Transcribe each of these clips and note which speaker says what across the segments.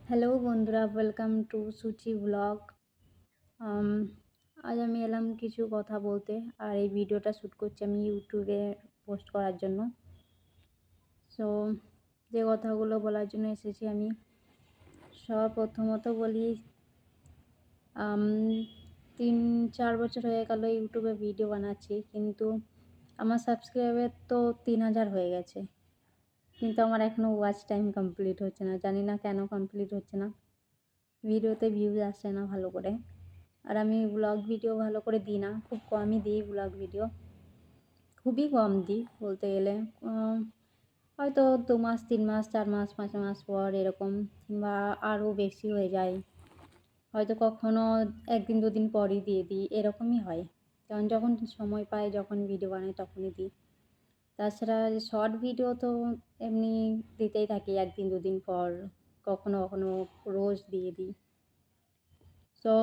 Speaker 1: Hello বন্ধুরা, welcome to Suchi blog. আম আজ আমি এলাম কিছু কথা বলতে। আর এই ভিডিওটা শ্যুট করছি আমি ইউটিউবে পোস্ট করার জন্য। সো যে কথাগুলো বলার জন্য এসেছি আমি, প্রথমত বলি, আম ৩-৪ বছর হয়ে গেল ইউটিউবে ভিডিও বানাচ্ছি, কিন্তু আমার সাবস্ক্রাইবার তো ৩,০০০ হয়ে গেছে। কিন্তু আমার এখনও ওয়াচ টাইম কমপ্লিট হচ্ছে না। জানি না কেন কমপ্লিট হচ্ছে না। ভিডিওতে ভিউজ আসছে না ভালো করে। আর আমি ব্লগ ভিডিও ভালো করে দিই না, খুব কমই দিই ব্লগ ভিডিও, খুবই কম দিই বলতে গেলে। হয়তো ২ মাস, ৩ মাস, ৪ মাস, ৫ মাস পর এরকম, কিংবা আরও বেশি হয়ে যায়। হয়তো কখনো ১ দিন ২ দিন পরই দিয়ে দিই, এরকমই হয়। কারণ যখন সময় পাই, যখন ভিডিও বানাই তখনই দিই। তাছাড়া শর্ট ভিডিও তো এমনি দিতেই থাকি ১ দিন ২ দিন পর, কখনো কখনো রোজ দিয়ে দিই। তো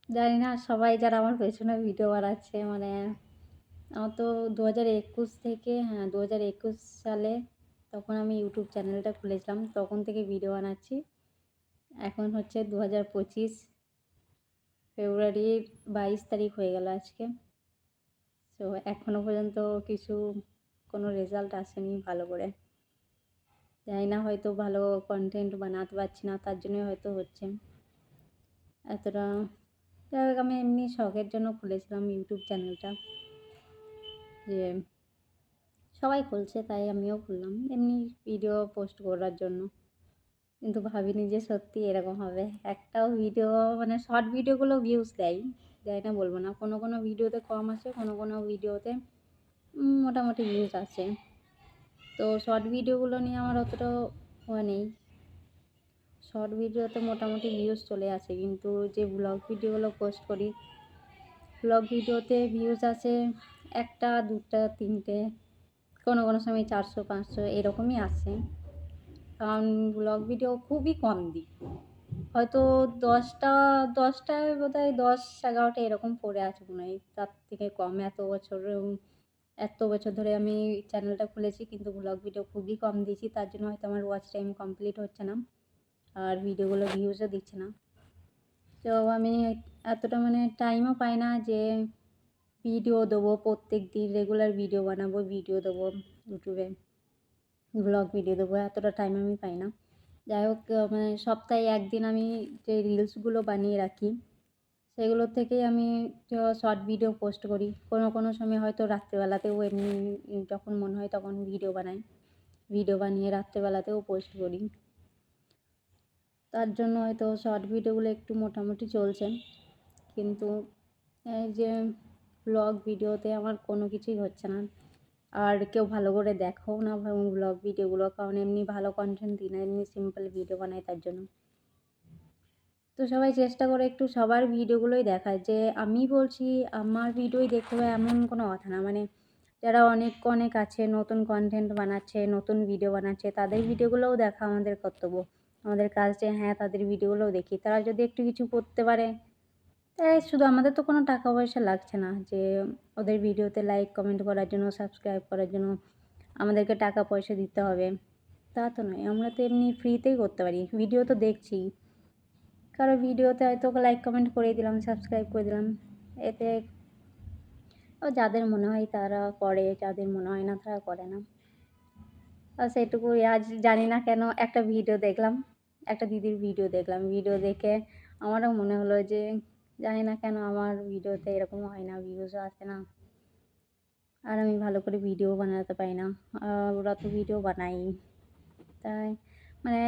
Speaker 1: জানি না সবাই যারা আমার পেছনে ভিডিও বানাচ্ছে, মানে আমার তো ২০২১ থেকে, হ্যাঁ ২০২১ সালে তখন আমি ইউটিউব চ্যানেলটা খুলেছিলাম, তখন থেকে ভিডিও বানাচ্ছি। এখন হচ্ছে ২০২৫ ফেব্রুয়ারির ২২ তারিখ হয়ে গেল আজকে। সো এখনও পর্যন্ত কোনো রেজাল্ট আসেনি ভালো করে। জানি না, হয়তো ভালো কন্টেন্ট বানাতে পারছি না, তার জন্যই হয়তো হচ্ছে এতটা। যাই হোক, আমি এমনি শখের জন্য খুলেছিলাম ইউটিউব চ্যানেলটা, যে সবাই খুলছে তাই আমিও খুললাম এমনি ভিডিও পোস্ট করার জন্য। কিন্তু ভাবিনি যে সত্যি এরকম হবে। একটাও ভিডিও, মানে শর্ট ভিডিওগুলো ভিউজ দেয় না বলবো না। কোনো ভিডিওতে কম আসে, কোনো ভিডিওতে মোটামুটি ভিউজ আসে। তো শর্ট ভিডিওগুলো নিয়ে আমার অতটাও নেই। শর্ট ভিডিওতে মোটামুটি ভিউজ চলে আসে, কিন্তু যে ব্লগ ভিডিওগুলো পোস্ট করি, ব্লগ ভিডিওতে ভিউজ আসে ১টা, ২টা, ৩টে, কোনো সময় ৪০০-৫০০ এরকমই আসে। কারণ ব্লগ ভিডিও খুবই কম দিই। হয়তো ১০টায় বোধহয় ১০-১১টা এরকম পড়ে আছে মনে হয়, তার থেকে কম। এত বছর ধরে আমি চ্যানেলটা খুলেছি, কিন্তু ব্লগ ভিডিও খুবই কম দিয়েছি। তার জন্য হয়তো আমার ওয়াচ টাইম কমপ্লিট হচ্ছে না, আর ভিডিওগুলো ভিউজও দিচ্ছে না। তো আমি এতটা মানে টাইমও পাই না যে ভিডিও দেবো, প্রত্যেকদিন রেগুলার ভিডিও বানাবো, ভিডিও দেবো ইউটিউবে, ব্লগ ভিডিও দেবো, এতটা টাইম আমি পাই না। যাই হোক, মানে সপ্তাহে ১ দিন আমি যে রিলসগুলো বানিয়ে রাখি, সেগুলো থেকেই আমি শর্ট ভিডিও পোস্ট করি। কোনো সময় হয়তো রাত্রেবেলাতেও এমনি যখন মনে হয় তখন ভিডিও বানাই। ভিডিও বানিয়ে রাত্রেবেলাতেও পোস্ট করি। তার জন্য হয়তো শর্ট ভিডিওগুলো একটু মোটামুটি চলছে। কিন্তু এই যে ব্লগ ভিডিওতে আমার কোনো কিছুই হচ্ছে না। আর কেউ ভালো করে দেখেও না ব্লগ ভিডিওগুলো, কারণ এমনি ভালো কনটেন্ট দিই না, এমনি সিম্পল ভিডিও বানাই তার জন্য। তো সবাই চেষ্টা করে একটু সবার ভিডিওগুলোই দেখার। যে আমি বলছি আমার ভিডিওই দেখতে হবে এমন কোনো কথা না। মানে যারা অনেক আছে, নতুন কনটেন্ট বানাচ্ছে, নতুন ভিডিও বানাচ্ছে, তাদের ভিডিওগুলোও দেখা আমাদের কর্তব্য, আমাদের কাজ, যে হ্যাঁ তাদের ভিডিওগুলোও দেখি। তারা যদি একটু কিছু করতে পারে, তাই শুধু আমাদের তো কোনো টাকা পয়সা লাগছে না যে ওদের ভিডিওতে লাইক কমেন্ট করার জন্য, সাবস্ক্রাইব করার জন্য আমাদেরকে টাকা পয়সা দিতে হবে, তা তো নয়। আমরা তো এমনি ফ্রিতেই করতে পারি। ভিডিও তো দেখছি, কারো ভিডিওতে হয়তো লাইক কমেন্ট করে দিলাম, সাবস্ক্রাইব করে দিলাম। এতে যাদের মনে হয় তারা করে, যাদের মনে হয় না তারা করে না। সেটুকুই। আজ জানি না কেন একটা ভিডিও দেখলাম, একটা দিদির ভিডিও দেখলাম। ভিডিও দেখে আমারও মনে হলো যে জানি না কেন আমার ভিডিওতে এরকম হয় না, ভিউজও আসে না। আর আমি ভালো করে ভিডিও বানাতে পারি না। ওরা তো ভিডিও বানায়ই। তাই মানে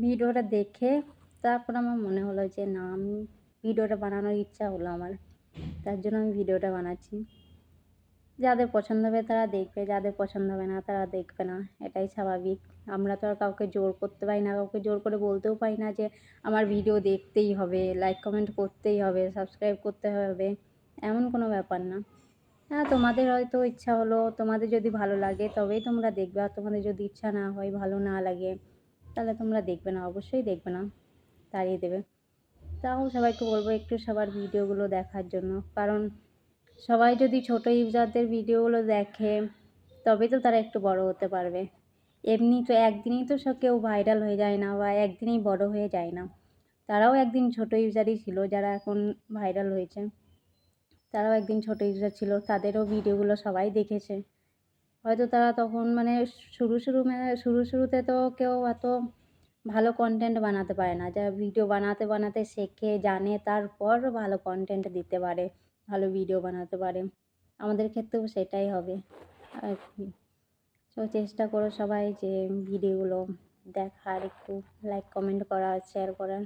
Speaker 1: ভিডিওটা দেখে তারপর আমার মনে হলো যে না, আমি ভিডিওটা বানানোর ইচ্ছা হলো আমার। তার জন্য আমি ভিডিওটা বানাচ্ছি। যাদের পছন্দ হবে তারা দেখবে, যাদের পছন্দ হবে না তারা দেখবে না। এটাই স্বাভাবিক। আমরা তো আর কাউকে জোর করতে পারি না, কাউকে জোর করে বলতেও পারি না যে আমার ভিডিও দেখতেই হবে, লাইক কমেন্ট করতেই হবে, সাবস্ক্রাইব করতে হবে। এমন কোনো ব্যাপার না। হ্যাঁ, তোমাদের হয়তো ইচ্ছা হলো, তোমাদের যদি ভালো লাগে তবেই তোমরা দেখবে। আর তোমাদের যদি ইচ্ছা না হয়, ভালো না লাগে, তাহলে তোমরা দেখবে না, অবশ্যই দেখবে না, তাড়িয়ে দেবে। তাও সবাইকে বলবো একটু সবার ভিডিওগুলো দেখার জন্য। কারণ সবাই যদি ছোট ইউজারদের ভিডিওগুলো দেখে, তবেই তো তারা একটু বড় হতে পারবে। এমনি তো একদিনেই তো কেউ ভাইরাল হয়ে যায় না বা একদিনেই বড় হয়ে যায় না। তারাও একদিন ছোট ইউজারই ছিল যারা এখন ভাইরাল হয়েছে। তারাও একদিন ছোট ইউজার ছিল, তাদেরও ভিডিওগুলো সবাই দেখেছে। হয়তো তারা তখন মানে শুরুতে তো কেউ এত ভালো কনটেন্ট বানাতে পারে না। যারা ভিডিও বানাতে শেখে, জানে, তারপর ভালো কনটেন্ট দিতে পারে, ভালো ভিডিও বানাতে পারে। আমাদের ক্ষেত্রেও সেটাই হবে আর কি। তো চেষ্টা করো সবাই যে ভিডিওগুলো দেখার, একটু লাইক, কমেন্ট করা, শেয়ার করার।